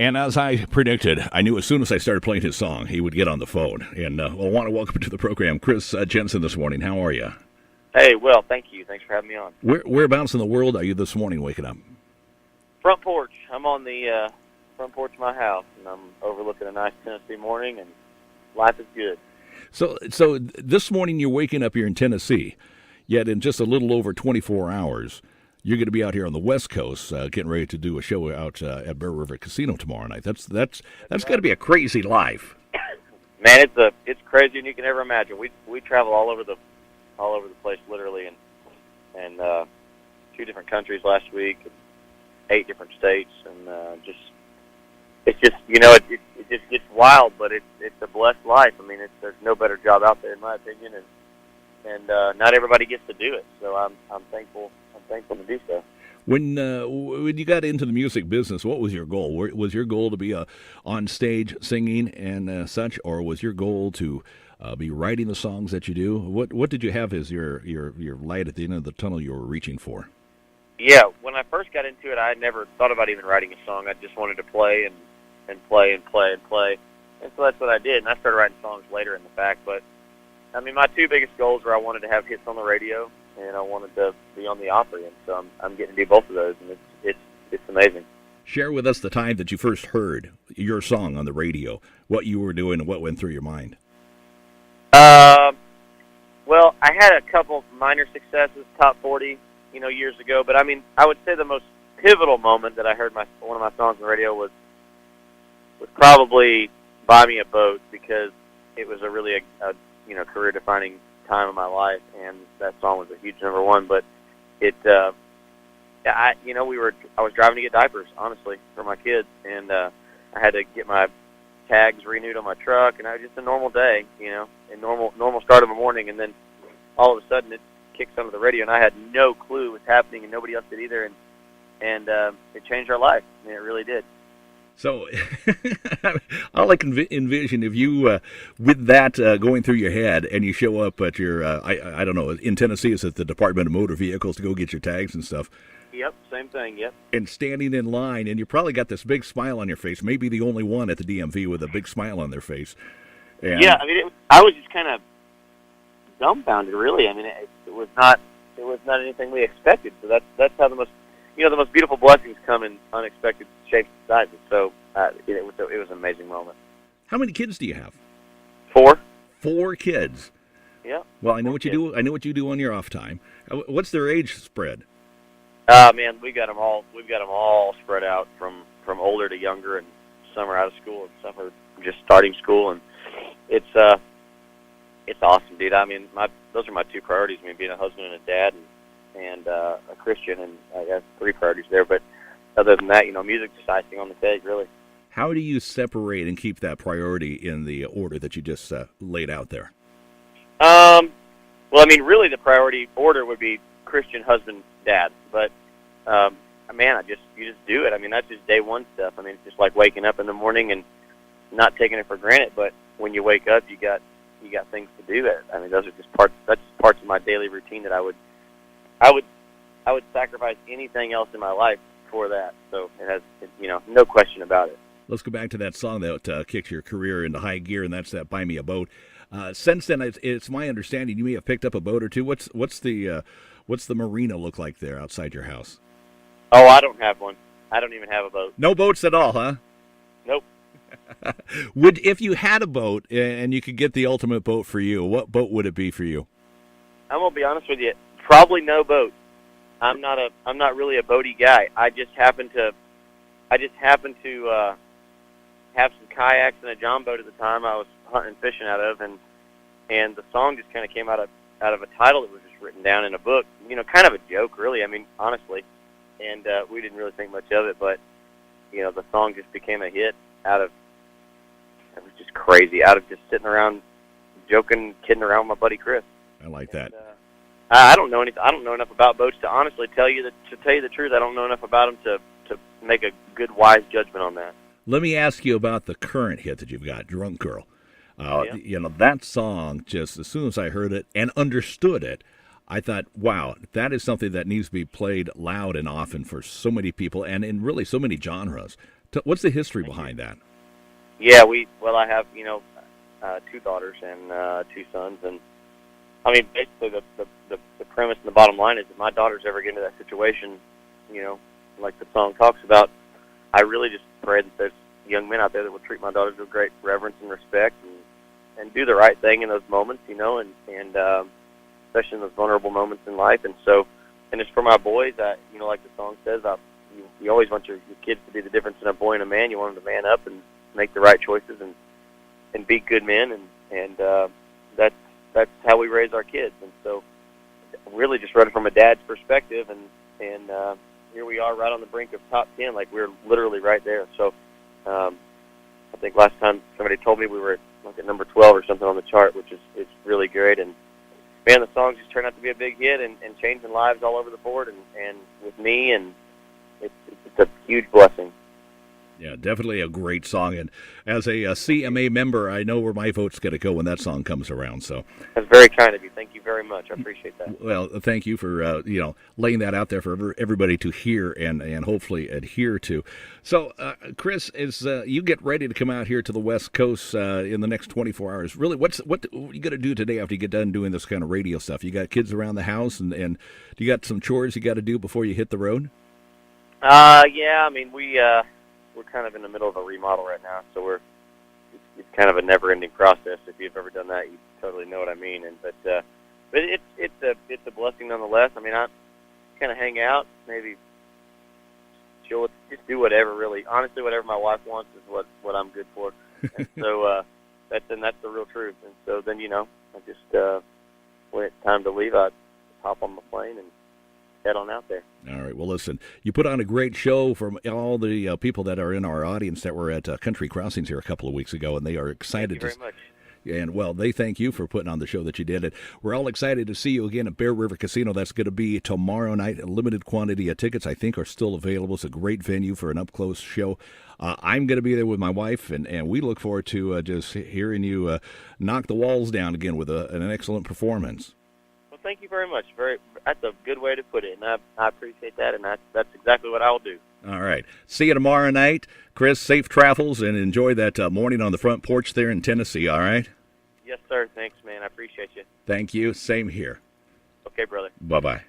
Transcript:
And as I predicted, I knew as soon as I started playing his song, he would get on the phone. And I want to welcome to the program Chris Janson this morning. How are you? Hey, well, thank you. Thanks for having me on. Whereabouts in the world are you this morning waking up? Front porch. I'm on the front porch of my house, and I'm overlooking a nice Tennessee morning, and life is good. So this morning you're waking up here in Tennessee, yet in just a little over 24 hours, you're going to be out here on the West Coast getting ready to do a show out at Bear River Casino tomorrow night. That's got to be a crazy life. Man, it's crazier than you can ever imagine. We travel all over the place, literally, and 2 different countries last week, 8 different states, and it's just it just gets wild, but it's a blessed life. I mean, there's no better job out there in my opinion, and not everybody gets to do it. So I'm thankful to do so. When you got into the music business, what was your goal? Was your goal to be on stage singing and such, or was your goal to be writing the songs that you do? What did you have as your light at the end of the tunnel you were reaching for? Yeah, when I first got into it, I had never thought about even writing a song. I just wanted to play and play and play and play. And so that's what I did, and I started writing songs later in the fact. But, I mean, my 2 biggest goals were I wanted to have hits on the radio, and I wanted to be on the Opry, and so I'm getting to do both of those, and it's amazing. Share with us the time that you first heard your song on the radio, what you were doing, and what went through your mind. Well, I had a couple minor successes, top 40, years ago. But I mean, I would say the most pivotal moment that I heard one of my songs on the radio was probably "Buy Me a Boat," because it was a really career-defining time of my life, and that song was a huge number 1. But I was driving to get diapers, honestly, for my kids, and I had to get my tags renewed on my truck, and it was just a normal day, a normal start of a morning, and then all of a sudden it kicks onto the radio, and I had no clue what's happening, and nobody else did either, and it changed our life. I mean, it really did. So, all I can envision if you, with that going through your head, and you show up at your, I don't know, in Tennessee, is it the Department of Motor Vehicles to go get your tags and stuff? Yep, same thing, yep. And standing in line, and you probably got this big smile on your face, maybe the only one at the DMV with a big smile on their face. And yeah, I mean, I was just kind of dumbfounded, really. I mean, it was not anything we expected. So that's how the most beautiful blessings come in unexpected shapes and sizes. So it was an amazing moment. How many kids do you have? 4. 4 kids. Yeah. Well, I know what you do. I know what you do on your off time. What's their age spread? Man, we've got them all spread out from older to younger, and some are out of school and some are just starting school, and it's awesome, dude. I mean, those are my 2 priorities. I mean, being a husband and a dad, and a Christian, and I got 3 priorities there. But other than that, music's just icing on the cake, really. How do you separate and keep that priority in the order that you just laid out there? Well, I mean, really, the priority order would be Christian, husband, dad. But man, you just do it. I mean, that's just day 1 stuff. I mean, it's just like waking up in the morning and not taking it for granted. But when you wake up, you got things to do. I mean, those are just parts of my daily routine that I would sacrifice anything else in my life for that. So it has, no question about it. Let's go back to that song that kicked your career into high gear, and that's that "Buy Me a Boat." Since then, it's my understanding you may have picked up a boat or 2. What's the marina look like there outside your house? Oh, I don't have one. I don't even have a boat. No boats at all, huh? Nope. If you had a boat and you could get the ultimate boat for you, what boat would it be for you? I'm gonna be honest with you. Probably no boat. I'm not really a boaty guy. I just happen to have some kayaks and a john boat at the time I was hunting and fishing out of, and the song just kind of came out of a title that was just written down in a book. Kind of a joke, really. I mean, honestly, and we didn't really think much of it, but the song just became a hit it was just crazy, out of just sitting around joking, kidding around with my buddy Chris. I like that. I don't know anything. I don't know enough about boats to honestly tell you the truth. I don't know enough about them to make a good, wise judgment on that. Let me ask you about the current hit that you've got, "Drunk Girl." Yeah. That song, just as soon as I heard it and understood it, I thought, wow, that is something that needs to be played loud and often for so many people and in really so many genres. What's the history behind that? Yeah, I have, two daughters and 2 sons, and I mean, basically the premise and the bottom line is if my daughters ever get into that situation, like the song talks about, I really just pray that there's young men out there that will treat my daughters with great reverence and respect and do the right thing in those moments, and especially in those vulnerable moments in life. And so, and it's for my boys, like the song says, you always want your kids to be the difference in a boy and a man. You want them to man up and make the right choices and be good men, and that's how we raise our kids. And so, really just read it from a dad's perspective, and here we are right on the brink of top 10, like we're literally right there. So I think last time somebody told me we were at number 12 or something on the chart, which is really great. And man, the songs just turned out to be a big hit and changing lives all over the board and with me, and it's a huge blessing. Yeah, definitely a great song. And as a CMA member, I know where my vote's going to go when that song comes around. So that's very kind of you. Thank you very much. I appreciate that. Well, thank you for laying that out there for everybody to hear and hopefully adhere to. So, Chris, as you get ready to come out here to the West Coast in the next 24 hours, really, what you got to do today after you get done doing this kind of radio stuff? You got kids around the house, and you got some chores you got to do before you hit the road? Yeah, I mean, we're kind of in the middle of a remodel right now, so it's kind of a never-ending process. If you've ever done that, you totally know what I mean. But it's a blessing nonetheless. I mean, I kind of hang out, maybe chill, just do whatever. Really, honestly, whatever my wife wants is what I'm good for. And so that's the real truth. And so then I just when it's time to leave, I hop on my plane and head on out there. All right. Well, listen, you put on a great show from all the people that are in our audience that were at Country Crossings here a couple of weeks ago, and they are excited. Thank you very much. And, well, they thank you for putting on the show that you did. And we're all excited to see you again at Bear River Casino. That's going to be tomorrow night. A limited quantity of tickets, I think, are still available. It's a great venue for an up-close show. I'm going to be there with my wife, and we look forward to just hearing you knock the walls down again with an excellent performance. Well, thank you very much. That's a good way to put it, and I appreciate that, and that's exactly what I will do. All right. See you tomorrow night. Chris, safe travels, and enjoy that morning on the front porch there in Tennessee, all right? Yes, sir. Thanks, man. I appreciate you. Thank you. Same here. Okay, brother. Bye-bye.